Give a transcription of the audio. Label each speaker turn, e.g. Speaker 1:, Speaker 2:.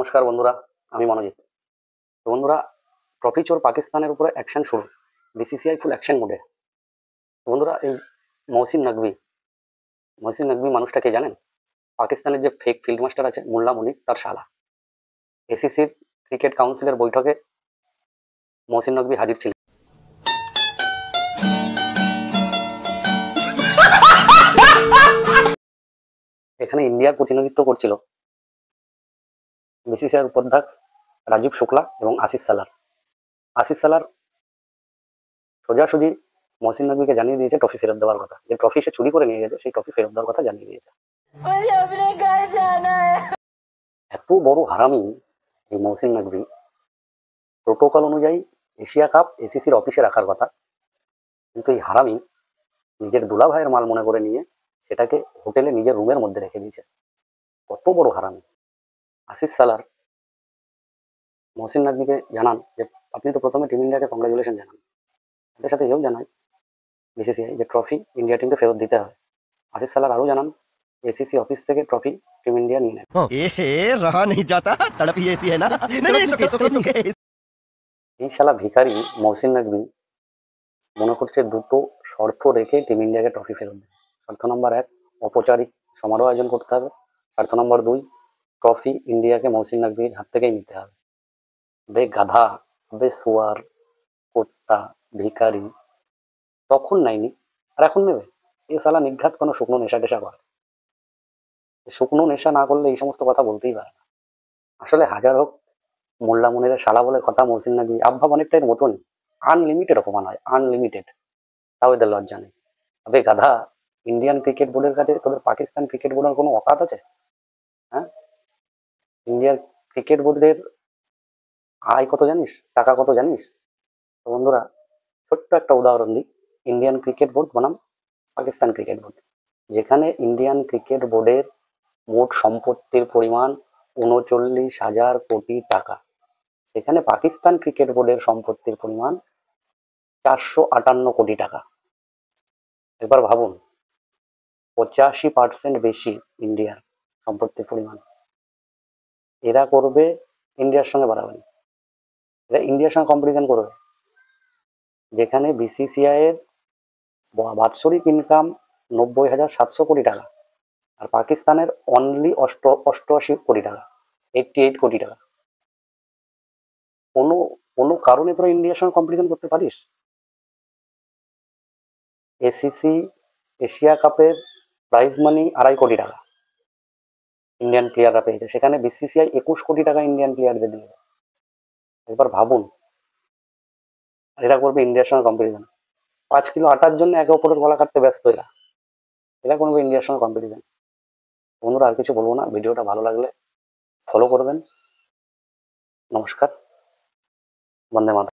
Speaker 1: নমস্কার বন্ধুরা, আমি মনোজিৎ। তো বন্ধুরা, ট্রফি চোর পাকিস্তানের উপরে অ্যাকশন শুরু। বিসিসিআই ফুল অ্যাকশন মোডে। তো বন্ধুরা, এই মহসিন নকভি মানুষটাকে জানেন? পাকিস্তানের যে ফেক ফিল্ড মাস্টার আছে মোল্লা মুনির, তার শালা। এসিসির ক্রিকেট কাউন্সিলের বৈঠকে মহসিন নকভি হাজির ছিলেন। এখানে ইন্ডিয়ার প্রতিনিধিত্ব করছিল বিসিসিআই উপাধ্যক্ষ রাজীব শুক্লা এবং আশিস সালার সোজাসুজি মহসিন নকভিকে জানিয়ে দিয়েছে ট্রফি ফেরত দেওয়ার কথা। যে ট্রফি সে চুরি করে নিয়ে গেছে, সেই ট্রফি ফেরত দেওয়ার কথা জানিয়ে দিয়েছে। এত বড় হারামি এই মহসিন নকভি। প্রোটোকল অনুযায়ী এশিয়া কাপ এসিসির অফিসে রাখার কথা, কিন্তু এই হারামি নিজের দুলা ভাইয়ের মাল মনে করে নিয়ে সেটাকে হোটেলে নিজের রুমের মধ্যে রেখে দিয়েছে। কত বড় হারামি! আশিস সালার মহসিন নকভিকে জানান যে আপনি তো প্রথমে টিম ইন্ডিয়াকে কংগ্রাচুলেশন জানান, এদের সাথে এও জানায় বিসিসিআই যে ট্রফি ইন্ডিয়া টিমকে ফেরত দিতে হবে। আশিস সালার আরও জানান এসিসি অফিস থেকে ট্রফি টিম ইন্ডিয়া নিয়ে নেয়।
Speaker 2: रहा नहीं जाता, तड़प ही ऐसी है ना। नहीं, सुके।
Speaker 1: এই শালা ভিখারি মহসিন নকভি মনে করছে দুটো শর্ত রেখে টিম ইন্ডিয়াকে ট্রফি ফেরত দেবে। শর্ত নম্বর 1, ঔপচারিক সমারোহ আয়োজন করতে হবে। শর্ত নম্বর 2, ট্রফি ইন্ডিয়াকে মহসিন নকভির হাত থেকেই নিতে হবে। বে গাধা, বে সুয়ার, কুত্তা, ভিখারি! তখন নেয়নি, আর এখন নেবে? এ শালা নিঘাত কোনো শুকনো নেশা টেশা করে। শুকনো নেশা না করলে এই সমস্ত কথা বলতেই পারে না। আসলে হাজার হোক মোল্লা মুনিরের শালা বলে কথা, মহসিন নকভি আবহাব অনেকটাই মতনই। আনলিমিটেড অপমান হয়, আনলিমিটেড। তাও এদের লজ্জা নেই। তবে গাধা, ইন্ডিয়ান ক্রিকেট বোর্ডের কাছে তোদের পাকিস্তান ক্রিকেট বোর্ডের কোনো অকাত আছে? হ্যাঁ, ইন্ডিয়ার ক্রিকেট বোর্ডের আয় কত জানিস? টাকা কত জানিস? তো বন্ধুরা, ছোট্ট একটা উদাহরণ দিই। ইন্ডিয়ান ক্রিকেট বোর্ড বনাম পাকিস্তান ক্রিকেট বোর্ড, যেখানে ইন্ডিয়ান ক্রিকেট বোর্ডের মোট সম্পত্তির পরিমাণ ৩৯,০০০ কোটি টাকা, সেখানে পাকিস্তান ক্রিকেট বোর্ডের সম্পত্তির পরিমাণ ৪৫৮ কোটি টাকা। এবার ভাবুন, ৮৫% বেশি ইন্ডিয়ার সম্পত্তির পরিমাণ। এরা করবে ইন্ডিয়ার সঙ্গে বাড়াবাড়ি, এরা ইন্ডিয়ার সঙ্গে কম্পারিজন করবে, যেখানে বিসিসিআই এর বাৎসরিক ইনকাম ৯০,৭০০ কোটি টাকা, আর পাকিস্তানের অনলি ৮৮ কোটি টাকা, 88 কোটি টাকা। কোনো কোনো কারণে তোরা ইন্ডিয়ার সঙ্গে কম্পারিজন করতে পারিস? এসিসি এশিয়া কাপের প্রাইজ মানি ২.৫ কোটি টাকা ইন্ডিয়ান প্লেয়াররা পেয়েছে, সেখানে বিসিসিআই ২১ কোটি টাকা ইন্ডিয়ান প্লেয়ারদের দিয়েছে। একবার ভাবুন, এরা করবে ইন্ডিয়ার সঙ্গে কম্পারিজন। ৫ কিলো আটার জন্য একে অপরের গলা কাটতে ব্যস্ত এরা। এরা করবে ইন্ডিয়ার সঙ্গে কম্পারিজন। বন্ধুরা, আর কিছু বলবো না। ভিডিওটা ভালো লাগলে ফলো করবেন। নমস্কার, বন্দে মাতরম।